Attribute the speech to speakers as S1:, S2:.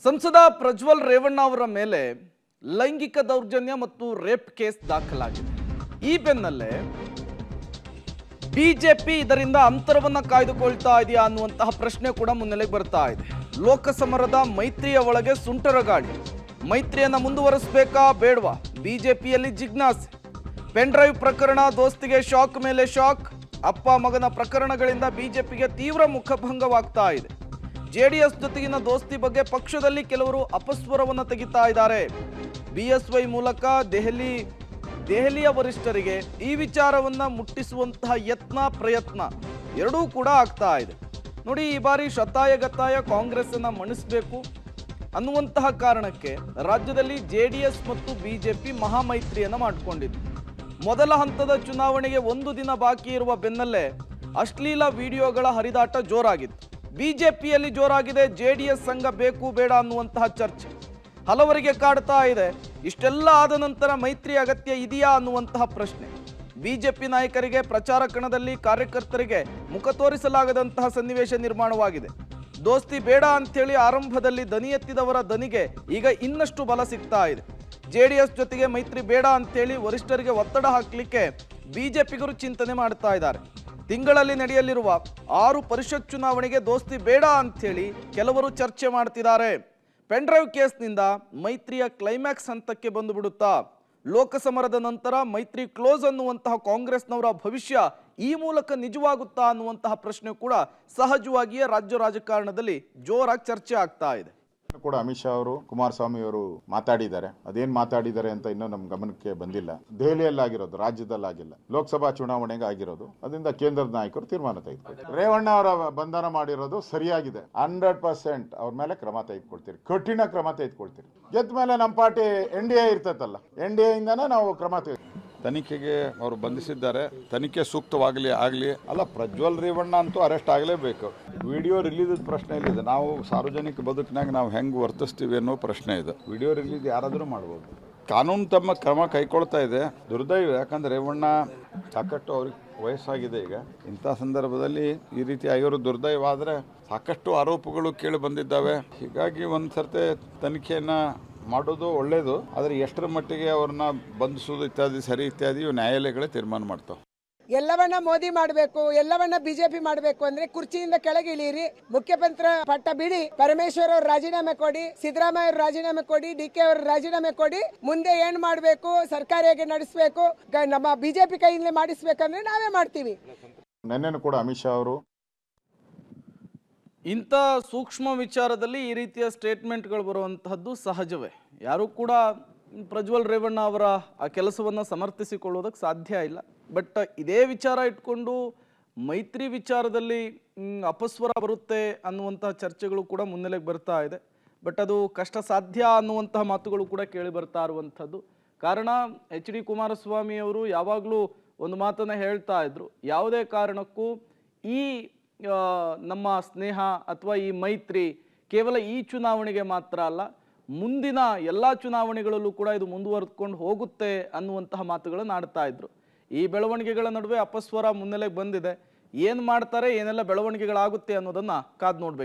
S1: ಸಂಸದ ಪ್ರಜ್ವಲ್ ರೇವಣ್ಣ ಅವರ ಮೇಲೆ ಲೈಂಗಿಕ ದೌರ್ಜನ್ಯ ಮತ್ತು ರೇಪ್ ಕೇಸ್ ದಾಖಲಾಗಿದೆ. ಈ ಬೆನ್ನಲ್ಲೇ ಬಿಜೆಪಿ ಇದರಿಂದ ಅಂತರವನ್ನ ಕಾಯ್ದುಕೊಳ್ತಾ ಇದೆಯಾ ಅನ್ನುವಂತಹ ಪ್ರಶ್ನೆ ಕೂಡ ಮುನ್ನೆಲೆಗೆ ಬರ್ತಾ ಇದೆ. ಲೋಕಸಮರದ ಮೈತ್ರಿಯ ಒಳಗೆ ಸುಂಟರ ಗಾಳಿ. ಮೈತ್ರಿಯನ್ನ ಮುಂದುವರಿಸಬೇಕಾ ಬೇಡವಾ? ಬಿಜೆಪಿಯಲ್ಲಿ ಜಿಜ್ಞಾಸೆ. ಪೆನ್ ಡ್ರೈವ್ ಪ್ರಕರಣ ದೋಸ್ತಿಗೆ ಶಾಕ್ ಮೇಲೆ ಶಾಕ್. ಅಪ್ಪ ಮಗನ ಪ್ರಕರಣಗಳಿಂದ ಬಿಜೆಪಿಗೆ ತೀವ್ರ ಮುಖಭಂಗವಾಗ್ತಾ ಇದೆ. ಜೆಡಿಎಸ್ ಜೊತೆಗಿನ ದೋಸ್ತಿ ಬಗ್ಗೆ ಪಕ್ಷದಲ್ಲಿ ಕೆಲವರು ಅಪಸ್ವರವನ್ನು ತೆಗಿತಾ ಇದ್ದಾರೆ. ಬಿಎಸ್ವೈ ಮೂಲಕ ದೆಹಲಿಯ ವರಿಷ್ಠರಿಗೆ ಈ ವಿಚಾರವನ್ನ ಮುಟ್ಟಿಸುವಂತಹ ಪ್ರಯತ್ನ ಎರಡೂ ಕೂಡ ಆಗ್ತಾ ಇದೆ. ನೋಡಿ, ಈ ಬಾರಿ ಶತಾಯಗತಾಯ ಕಾಂಗ್ರೆಸ್ ಅನ್ನ ಮಣಿಸಬೇಕು ಅನ್ನುವಂತಹ ಕಾರಣಕ್ಕೆ ರಾಜ್ಯದಲ್ಲಿ ಜೆಡಿಎಸ್ ಮತ್ತು ಬಿಜೆಪಿ ಮಹಾಮೈತ್ರಿಯನ್ನ ಮಾಡಿಕೊಂಡಿದ್ದು. ಮೊದಲ ಹಂತದ ಚುನಾವಣೆಗೆ ಒಂದು ದಿನ ಬಾಕಿ ಇರುವ ಬೆನ್ನಲ್ಲೇ ಅಶ್ಲೀಲ ವಿಡಿಯೋಗಳ ಹರಿದಾಟ ಜೋರಾಗಿತ್ತು. ಬಿಜೆಪಿಯಲ್ಲಿ ಜೋರಾಗಿದೆ ಜೆಡಿಎಸ್ ಸಂಘ ಬೇಕು ಬೇಡ ಅನ್ನುವಂತಹ ಚರ್ಚೆ ಹಲವರಿಗೆ ಕಾಡ್ತಾ ಇದೆ. ಇಷ್ಟೆಲ್ಲ ಆದ ನಂತರ ಮೈತ್ರಿ ಅಗತ್ಯ ಇದೆಯಾ ಅನ್ನುವಂತಹ ಪ್ರಶ್ನೆ. ಬಿಜೆಪಿ ನಾಯಕರಿಗೆ ಪ್ರಚಾರ ಕಣದಲ್ಲಿ ಕಾರ್ಯಕರ್ತರಿಗೆ ಮುಖ ತೋರಿಸಲಾಗದಂತಹ ಸನ್ನಿವೇಶ ನಿರ್ಮಾಣವಾಗಿದೆ. ದೋಸ್ತಿ ಬೇಡ ಅಂತೇಳಿ ಆರಂಭದಲ್ಲಿ ದನಿ ಎತ್ತಿದವರ ದನಿಗೆ ಈಗ ಇನ್ನಷ್ಟು ಬಲ ಸಿಗ್ತಾ ಇದೆ. ಜೆಡಿಎಸ್ ಜೊತೆಗೆ ಮೈತ್ರಿ ಬೇಡ ಅಂತೇಳಿ ವರಿಷ್ಠರಿಗೆ ಒತ್ತಡ ಹಾಕಲಿಕ್ಕೆ ಬಿಜೆಪಿಗರು ಚಿಂತನೆ ಮಾಡ್ತಾ ಇದ್ದಾರೆ. ತಿಂಗಳಲ್ಲಿ ನಡೆಯಲಿರುವ 6 ಪರಿಷತ್ ಚುನಾವಣೆಗೆ ದೋಸ್ತಿ ಬೇಡ ಅಂಥೇಳಿ ಕೆಲವರು ಚರ್ಚೆ ಮಾಡ್ತಿದ್ದಾರೆ. ಪೆನ್ ಡ್ರೈವ್ ಕೇಸ್ನಿಂದ ಮೈತ್ರಿಯ ಕ್ಲೈಮ್ಯಾಕ್ಸ್ ಹಂತಕ್ಕೆ ಬಂದು ಬಿಡುತ್ತಾ? ಲೋಕಸಮರದ ನಂತರ ಮೈತ್ರಿ ಕ್ಲೋಸ್ ಅನ್ನುವಂತಹ ಕಾಂಗ್ರೆಸ್ನವರ ಭವಿಷ್ಯ ಈ ಮೂಲಕ ನಿಜವಾಗುತ್ತಾ ಅನ್ನುವಂತಹ ಪ್ರಶ್ನೆ ಕೂಡ ಸಹಜವಾಗಿಯೇ ರಾಜ್ಯ ರಾಜಕಾರಣದಲ್ಲಿ ಜೋರಾಗಿ ಚರ್ಚೆ ಆಗ್ತಾ ಇದೆ.
S2: ಕೂಡ ಅಮಿತ್ ಶಾ ಅವರು ಕುಮಾರಸ್ವಾಮಿ ಅವರು ಮಾತಾಡಿದ್ದಾರೆ. ಅದೇನ್ ಮಾತಾಡಿದ್ದಾರೆ ಅಂತ ಇನ್ನೂ ನಮ್ ಗಮನಕ್ಕೆ ಬಂದಿಲ್ಲ. ದೆಹಲಿಯಲ್ಲಿ ಆಗಿರೋದು, ರಾಜ್ಯದಲ್ಲಾಗಿಲ್ಲ. ಲೋಕಸಭಾ ಚುನಾವಣೆಗೆ ಆಗಿರೋದು. ಅದರಿಂದ ಕೇಂದ್ರದ ನಾಯಕರು ತೀರ್ಮಾನ ತೆಗೆದುಕೊಳ್ತಾರೆ. ರೇವಣ್ಣ ಅವರ ಬಂಧನ ಮಾಡಿರೋದು ಸರಿಯಾಗಿದೆ. 100% ಅವ್ರ ಮೇಲೆ ಕ್ರಮ ತೆಗೆದುಕೊಳ್ತೀರಿ, ಕಠಿಣ ಕ್ರಮ ತೆಗೆದುಕೊಳ್ತೀರಿ. ಗೆದ್ದ ಮೇಲೆ ನಮ್ಮ ಪಾರ್ಟಿ NDA ಇರ್ತೈತಲ್ಲ, NDA ಇಂದಾನೆ ನಾವು ಕ್ರಮ
S3: ತನಿಖೆಗೆ ಅವರು ಬಂಧಿಸಿದ್ದಾರೆ. ತನಿಖೆ ಸೂಕ್ತವಾಗಲಿ ಅಲ್ಲ, ಪ್ರಜ್ವಲ್ ರೇವಣ್ಣ ಅಂತೂ ಅರೆಸ್ಟ್ ಆಗಲೇಬೇಕು. ವಿಡಿಯೋ ರಿಲೀಸ್ ಪ್ರಶ್ನೆ ಇಲ್ಲಿದೆ. ನಾವು ಸಾರ್ವಜನಿಕ ಬದುಕಿನಾಗ ನಾವು ಹೆಂಗೆ ವರ್ತಿಸ್ತೀವಿ ಅನ್ನೋ ಪ್ರಶ್ನೆ ಇದೆ. ವಿಡಿಯೋ ರಿಲೀಸ್ ಯಾರಾದರೂ ಮಾಡ್ಬೋದು. ಕಾನೂನು ತಮ್ಮ ಕ್ರಮ ಕೈಗೊಳ್ತಾ ಇದೆ. ದುರ್ದೈವ, ಯಾಕಂದ್ರೆ ರೇವಣ್ಣ ಸಾಕಷ್ಟು ಅವ್ರಿಗೆ ವಯಸ್ಸಾಗಿದೆ. ಈಗ ಇಂಥ ಸಂದರ್ಭದಲ್ಲಿ ಈ ರೀತಿ ಆಗಿರೋ ದುರ್ದೈವ ಆದರೆ ಸಾಕಷ್ಟು ಆರೋಪಗಳು ಕೇಳಿ ಬಂದಿದ್ದಾವೆ. ಹೀಗಾಗಿ ಒಂದು ಸರ್ತಿ ತನಿಖೆಯನ್ನು ಮಾಡೋದು ಒಳ್ಳೇದು. ಆದರೆ ಎಷ್ಟರ ಮಟ್ಟಿಗೆ ಅವ್ರನ್ನ ಬಂಧಿಸೋದು ಇತ್ಯಾದಿ ಸರಿ ಇತ್ಯಾದಿ ನ್ಯಾಯಾಲಯಗಳೇ ತೀರ್ಮಾನ ಮಾಡ್ತಾವೆ.
S4: ಎಲ್ಲವನ್ನ ಮೋದಿ ಮಾಡಬೇಕು, ಎಲ್ಲವನ್ನ ಬಿಜೆಪಿ ಮಾಡಬೇಕು ಅಂದ್ರೆ ಕುರ್ಚಿಯಿಂದ ಕೆಳಗೆ ಇಳಿಯಿರಿ, ಮುಖ್ಯಮಂತ್ರಿ ಪಟ್ಟ ಬಿಡಿ, ಪರಮೇಶ್ವರ್ ಅವ್ರ ರಾಜೀನಾಮೆ ಕೊಡಿ, ಸಿದ್ದರಾಮಯ್ಯ ಅವ್ರ ರಾಜೀನಾಮೆ ಕೊಡಿ, DK ಅವ್ರ ರಾಜೀನಾಮೆ ಕೊಡಿ. ಮುಂದೆ ಏನ್ ಮಾಡಬೇಕು, ಸರ್ಕಾರ ಹೇಗೆ ನಡೆಸಬೇಕು, ನಮ್ಮ ಬಿಜೆಪಿ ಕೈಯಿಂದಲೇ ಮಾಡಿಸ್ಬೇಕಂದ್ರೆ ನಾವೇ ಮಾಡ್ತೀವಿ.
S2: ನೆನ್ನೆನೂ ಕೂಡ ಅಮಿತ್ ಶಾ ಅವರು
S1: ಇಂಥ ಸೂಕ್ಷ್ಮ ವಿಚಾರದಲ್ಲಿ ಈ ರೀತಿಯ ಸ್ಟೇಟ್ಮೆಂಟ್ಗಳು ಬರುವಂತಹದ್ದು ಸಹಜವೇ. ಯಾರೂ ಕೂಡ ಪ್ರಜ್ವಲ್ ರೇವಣ್ಣ ಅವರ ಆ ಕೆಲಸವನ್ನು ಸಮರ್ಥಿಸಿಕೊಳ್ಳೋದಕ್ಕೆ ಸಾಧ್ಯ ಇಲ್ಲ. ಬಟ್ ಇದೇ ವಿಚಾರ ಇಟ್ಕೊಂಡು ಮೈತ್ರಿ ವಿಚಾರದಲ್ಲಿ ಅಪಸ್ವರ ಬರುತ್ತೆ ಅನ್ನುವಂತಹ ಚರ್ಚೆಗಳು ಕೂಡ ಮುನ್ನೆಲೆಗೆ ಬರ್ತಾ ಇದೆ. ಬಟ್ ಅದು ಕಷ್ಟ ಸಾಧ್ಯ ಅನ್ನುವಂತಹ ಮಾತುಗಳು ಕೂಡ ಕೇಳಿ ಬರ್ತಾ ಇರುವಂಥದ್ದು. ಕಾರಣ HD ಕುಮಾರಸ್ವಾಮಿ ಅವರು ಯಾವಾಗಲೂ ಒಂದು ಮಾತನ್ನು ಹೇಳ್ತಾ ಇದ್ರು, ಯಾವುದೇ ಕಾರಣಕ್ಕೂ ಈ ನಮ್ಮ ಸ್ನೇಹ ಅಥವಾ ಈ ಮೈತ್ರಿ ಕೇವಲ ಈ ಚುನಾವಣೆಗೆ ಮಾತ್ರ ಅಲ್ಲ, ಮುಂದಿನ ಎಲ್ಲ ಚುನಾವಣೆಗಳಲ್ಲೂ ಕೂಡ ಇದು ಮುಂದುವರೆದುಕೊಂಡು ಹೋಗುತ್ತೆ ಅನ್ನುವಂತಹ ಮಾತುಗಳನ್ನು ಆಡ್ತಾ ಇದ್ರು. ಈ ಬೆಳವಣಿಗೆಗಳ ನಡುವೆ ಅಪಸ್ವರ ಮುನ್ನೆಲೆಗೆ ಬಂದಿದೆ. ಏನು ಮಾಡ್ತಾರೆ, ಏನೆಲ್ಲ ಬೆಳವಣಿಗೆಗಳಾಗುತ್ತೆ ಅನ್ನೋದನ್ನು ಕಾದು ನೋಡ್ಬೇಕು.